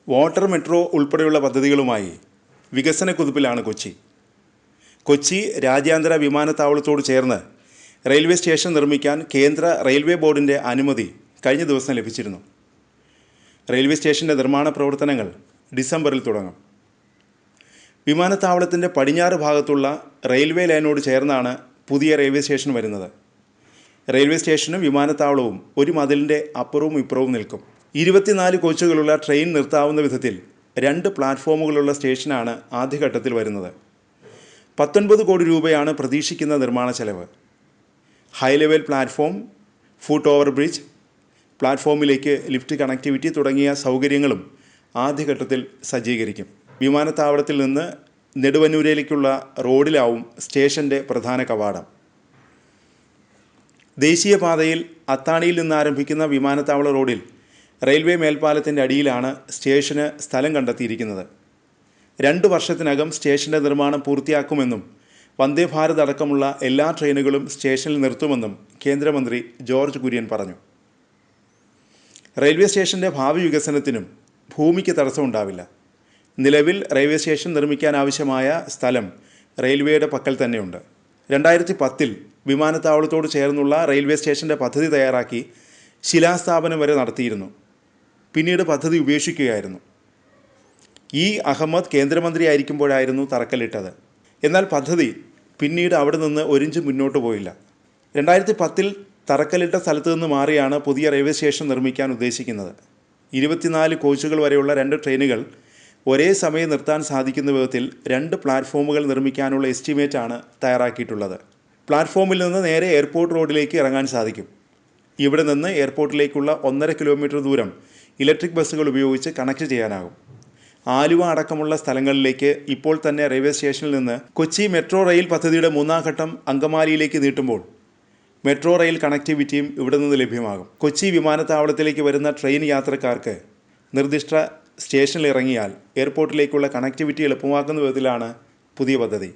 Water metro ഉൾപ്പെടെയുള്ള പദ്ധതികളുമായി വികസന കുതിപ്പിലാണ് കൊച്ചി. കൊച്ചി രാജ്യാന്തര വിമാനത്താവളത്തോട് ചേർന്ന് റെയിൽവേ സ്റ്റേഷൻ നിർമ്മിക്കാൻ കേന്ദ്ര റെയിൽവേ ബോർഡിൻ്റെ അനുമതി കഴിഞ്ഞ ദിവസം ലഭിച്ചിരുന്നു. റെയിൽവേ സ്റ്റേഷൻ്റെ നിർമ്മാണ പ്രവർത്തനങ്ങൾ ഡിസംബറിൽ തുടങ്ങും. വിമാനത്താവളത്തിൻ്റെ പടിഞ്ഞാറ് ഭാഗത്തുള്ള റെയിൽവേ ലൈനോട് ചേർന്നാണ് പുതിയ റെയിൽവേ സ്റ്റേഷൻ വരുന്നത്. റെയിൽവേ സ്റ്റേഷനും വിമാനത്താവളവും ഒരു മതിലിൻ്റെ അപ്പുറവും ഇപ്പുറവും നിൽക്കും. 24 കോച്ചുകളുള്ള ട്രെയിൻ നിർത്താവുന്ന വിധത്തിൽ 2 പ്ലാറ്റ്ഫോമുകളുള്ള സ്റ്റേഷനാണ് ആദ്യഘട്ടത്തിൽ വരുന്നത്. 19 കോടി രൂപയാണ് പ്രതീക്ഷിക്കുന്ന നിർമ്മാണ ചെലവ്. High level platform, foot over bridge, പ്ലാറ്റ്ഫോമിലേക്ക് ലിഫ്റ്റ് കണക്ടിവിറ്റി തുടങ്ങിയ സൗകര്യങ്ങളും ആദ്യഘട്ടത്തിൽ സജ്ജീകരിക്കും. വിമാനത്താവളത്തിൽ നിന്ന് നെടുവന്നൂരിലേക്കുള്ള റോഡിലാവും സ്റ്റേഷൻ്റെ പ്രധാന കവാടം. ദേശീയപാതയിൽ അത്താണിയിൽ നിന്ന് ആരംഭിക്കുന്ന വിമാനത്താവള റോഡിൽ റെയിൽവേ മേൽപ്പാലത്തിൻ്റെ അടിയിലാണ് സ്റ്റേഷന് സ്ഥലം കണ്ടെത്തിയിരിക്കുന്നത്. 2 വർഷത്തിനകം സ്റ്റേഷൻ്റെ നിർമ്മാണം പൂർത്തിയാക്കുമെന്നും വന്ദേ ഭാരത് അടക്കമുള്ള എല്ലാ ട്രെയിനുകളും സ്റ്റേഷനിൽ നിർത്തുമെന്നും കേന്ദ്രമന്ത്രി ജോർജ് കുര്യൻ പറഞ്ഞു. റെയിൽവേ സ്റ്റേഷൻ്റെ ഭാവി വികസനത്തിനും ഭൂമിക്ക് തടസ്സമുണ്ടാവില്ല. നിലവിൽ റെയിൽവേ സ്റ്റേഷൻ നിർമ്മിക്കാനാവശ്യമായ സ്ഥലം റെയിൽവേയുടെ പക്കൽ തന്നെയുണ്ട്. 2010 വിമാനത്താവളത്തോട് ചേർന്നുള്ള റെയിൽവേ സ്റ്റേഷൻ്റെ പദ്ധതി തയ്യാറാക്കി ശിലാസ്ഥാപനം വരെ നടത്തിയിരുന്നു. പിന്നീട് പദ്ധതി ഉപേക്ഷിക്കുകയായിരുന്നു. അഹമ്മദ് കേന്ദ്രമന്ത്രിയായിരിക്കുമ്പോഴായിരുന്നു തറക്കല്ലിട്ടത്. എന്നാൽ പദ്ധതി പിന്നീട് അവിടെ നിന്ന് ഒരിഞ്ച് മുന്നോട്ട് പോയില്ല. 2010 തറക്കല്ലിട്ട സ്ഥലത്തു നിന്ന് മാറിയാണ് പുതിയ റെയിൽവേ സ്റ്റേഷൻ നിർമ്മിക്കാൻ ഉദ്ദേശിക്കുന്നത്. 24 കോച്ചുകൾ വരെയുള്ള 2 ട്രെയിനുകൾ ഒരേ സമയം നിർത്താൻ സാധിക്കുന്ന വിധത്തിൽ 2 പ്ലാറ്റ്ഫോമുകൾ നിർമ്മിക്കാനുള്ള എസ്റ്റിമേറ്റാണ് തയ്യാറാക്കിയിട്ടുള്ളത്. പ്ലാറ്റ്ഫോമിൽ നിന്ന് നേരെ എയർപോർട്ട് റോഡിലേക്ക് ഇറങ്ങാൻ സാധിക്കും. ഇവിടെ നിന്ന് എയർപോർട്ടിലേക്കുള്ള 1.5 കിലോമീറ്റർ ദൂരം ഇലക്ട്രിക് ബസ്സുകൾ ഉപയോഗിച്ച് കണക്ട് ചെയ്യാനാകും. ആലുവ അടക്കമുള്ള സ്ഥലങ്ങളിലേക്ക് ഇപ്പോൾ തന്നെ റെയിൽവേ സ്റ്റേഷനിൽ നിന്ന് കൊച്ചി മെട്രോ റെയിൽ പദ്ധതിയുടെ 3ാം ഘട്ടം അങ്കമാലിയിലേക്ക് നീട്ടുമ്പോൾ മെട്രോ റെയിൽ കണക്ടിവിറ്റിയും ഇവിടെ നിന്ന് ലഭ്യമാകും. കൊച്ചി വിമാനത്താവളത്തിലേക്ക് വരുന്ന ട്രെയിൻ യാത്രക്കാർക്ക് നിർദ്ദിഷ്ട സ്റ്റേഷനിൽ ഇറങ്ങിയാൽ എയർപോർട്ടിലേക്കുള്ള കണക്ടിവിറ്റി എളുപ്പമാക്കുന്ന വിധത്തിലാണ് പുതിയ പദ്ധതി.